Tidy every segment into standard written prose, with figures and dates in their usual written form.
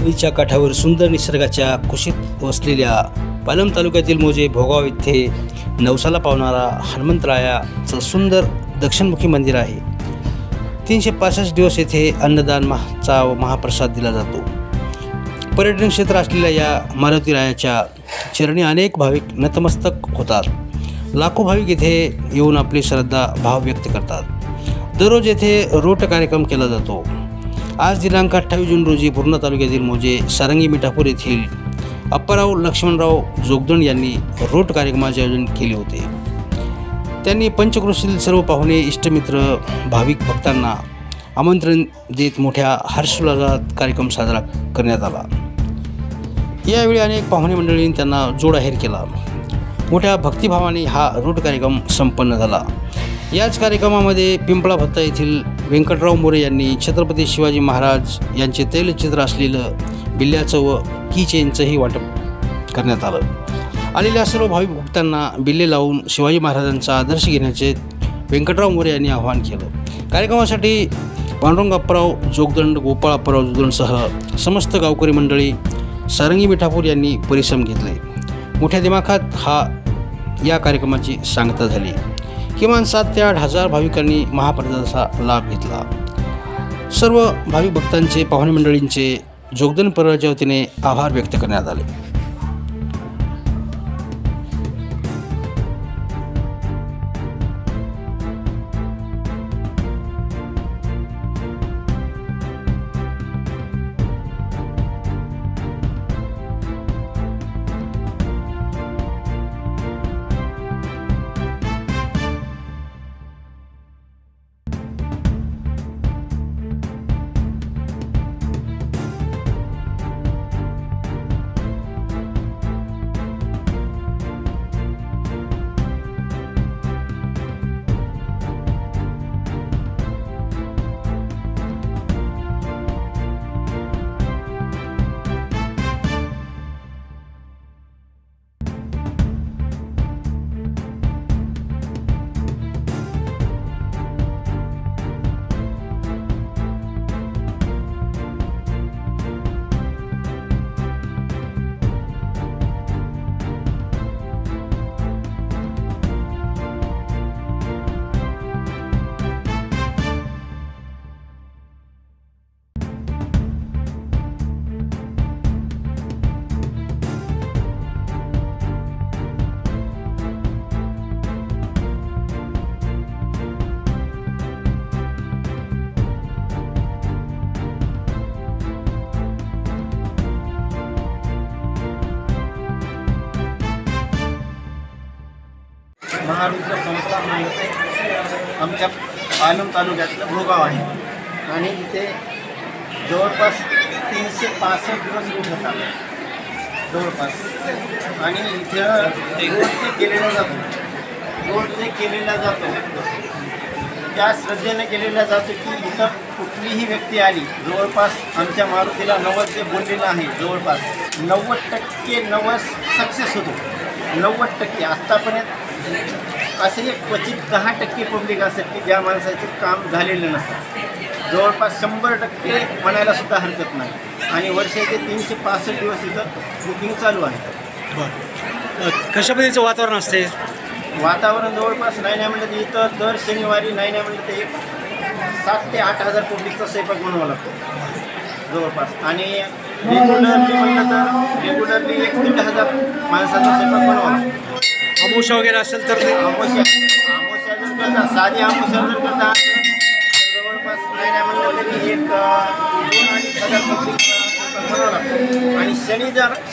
नदीच्या काठावर सुंदर निसर्गाच्या कुशीत वसलेल्या पालम तालुक्यातील मोजे भोगाव येथे नवसाला पावणारा हनुमंतरायाचं सुंदर दक्षिणमुखी मंदिर आहे। 365 दिवस येथे अन्नदानचा महाप्रसाद दिला जातो। पर्यटन क्षेत्र असलेल्या या मारुतीरायाच्या चरणी अनेक भाविक नतमस्तक होतात। लाखो भाविक येथे येऊन आपली श्रद्धा भाव व्यक्त करतात। दररोज येथे रोट कार्यक्रम केला जातो। आज दिनांक 28 जून रोजी पूर्णा तालुक्यातील मोजे सारंगी मिठापूर येथील अप्पाराव लक्ष्मणराव जोगदंड यांनी रोट कार्यक्रमाचे आयोजन केले होते। त्यांनी पंचक्रोशीतील सर्व पाहुणे, इष्टमित्र, भाविक भक्तांना आमंत्रण देत मोठ्या हर्षोल्लासात कार्यक्रम साजरा करण्यात आला। यावेळी अनेक पाहुणे मंडळींनी त्यांना जोडजाहीर केला। मोठ्या भक्तिभावाने हा रोट कार्यक्रम संपन्न झाला। याच कार्यक्रमामध्ये पिंपळा भत्ता येथील व्यंकटराव मोरे यांनी छत्रपती शिवाजी महाराज यांचे तैलचित्र असलेलं बिल्ल्याचं व कीचेनचंही वाटप करण्यात आलं। आलेल्या सर्व भाविक भक्तांना बिल्ले लावून शिवाजी महाराजांचा आदर्श घेण्याचे व्यंकटराव मोरे यांनी आवाहन केलं। कार्यक्रमासाठी पांडुरंग अप्पाराव जोगदंड, गोपाळ अप्पाराव जोगदंडसह समस्त गावकरी मंडळी सारंगी मिठापूर यांनी परिश्रम घेतले। मोठ्या दिमाखात या कार्यक्रमाची सांगता झाली। किमान 7 ते 8 हजार भाविकांनी महाप्रसादाचा लाभ घेतला। सर्व भाविक भक्तांचे, पाहुणे मंडळींचे जोगदंड परिवाराच्या वतीने आभार व्यक्त करण्यात आले। महारुद्र संस्थान आमच्या पालम तालुक्यातलं भोगाव आहे आणि इथे जवळपास 365 दिवस रोट होतात जवळपास। आणि इथं रोट जे केलेला जातो त्या श्रद्धेने केलेला जातो की इथं कुठलीही व्यक्ती आली, जवळपास आमच्या मारुतीला नवस जे बोललेलं आहे जवळपास 90% नवस सक्सेस होतो। 90% आत्तापर्यंत असे एक क्वचित 10% पब्लिक असेल की ज्या माणसाचे काम झालेलं नसतं। जवळपास 100% म्हणायला सुद्धा हरकत नाही। आणि वर्षाचे 365 दिवस इथं बुकिंग चालू आहे। कशा पद्धतीचं वातावरण असते? वातावरण जवळपास नाही म्हणलं तर इथं दर शनिवारी नाही म्हणलं तर 7 ते 8 हजार पब्लिकचा स्वयंपाक बनवावा लागतो जवळपास। आणि रेग्युलरली म्हणलं तर रेग्युलरली 1 ते 1.5 हजार माणसाचा स्वयंपाक बनवावा लागतो। अमावस्या वगैरे असेल तर अमावस्या जर करता, साधी अमावस्या जर करता जवळपास नाही म्हणलं तरी 1-2 हजार पब्लिक बनवावं लागतं। आणि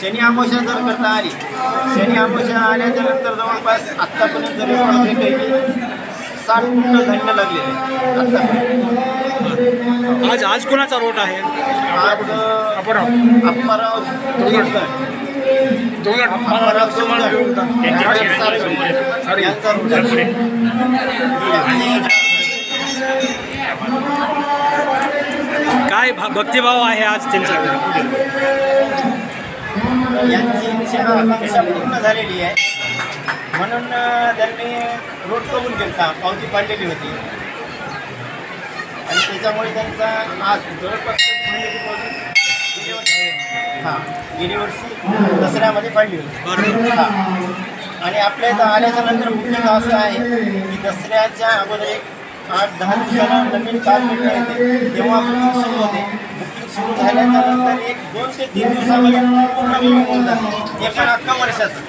शनी अमावस्या जर करता आली, शनी अमावस्या आल्याच्या नंतर जवळपास आत्तापर्यंत जरी आपले काही 60 कुंटल धान्य लागलेले आत्तापर्यंत। आज कोणाचा रोट आहे? आज अप्पाराव जोगदंड यांचा रोट आहे। काय भक्तिभाव आहे आज त्यांच्याकडे? यांची इच्छा पूर्ण झालेली आहे म्हणून त्यांनी रोड कबूल केला, पावती पाडलेली होती आणि त्याच्यामुळे त्यांचा आज जवळपास हां, गेली वर्षी दसऱ्यामध्ये पडली होती. बरोबर. हां. आणि आपल्या इथं आल्याच्या नंतर बुकिंग असं आहे की दसऱ्याच्या अगोदर एक 8-10 दिवसानं नवीन कार भेटले येते, तेव्हा बुकिंग सुरू होते. बुकिंग सुरू झाल्याच्या नंतर एक 2 ते 3 दिवसामध्ये पूर्ण बुकिंग होऊन जाते. हे पण अख्खा वर्षाचं.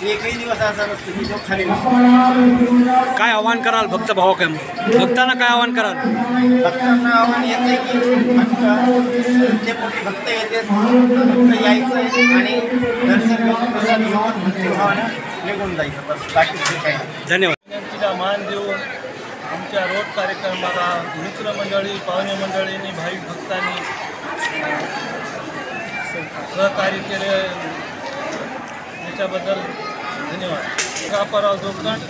एकही दिवस असा नसतो की जो खाली नसतो. काय आव्हान कराल भक्तांना काय आव्हान कराल? भक्तांना आव्हान येतं आहे की जे मोठे भक्त येते फक्त यायचं आहे आणि दर्शन घेऊन प्रसाद घेऊन भक्तिभावानं निघून जायचं, बस बाकी काही नाही. धन्यवाद. विनंतीला मान देऊन आमच्या रोड कार्यक्रमाला मित्रमंडळी, पाहुणे मंडळींनी, भाविक भक्तांनी सहकार्य केले, याच्याबद्दल धन्यवाद. कापाराव जोगदंड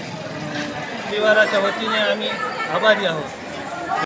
परिवाराच्या वतीने आम्ही आभारी आहोत.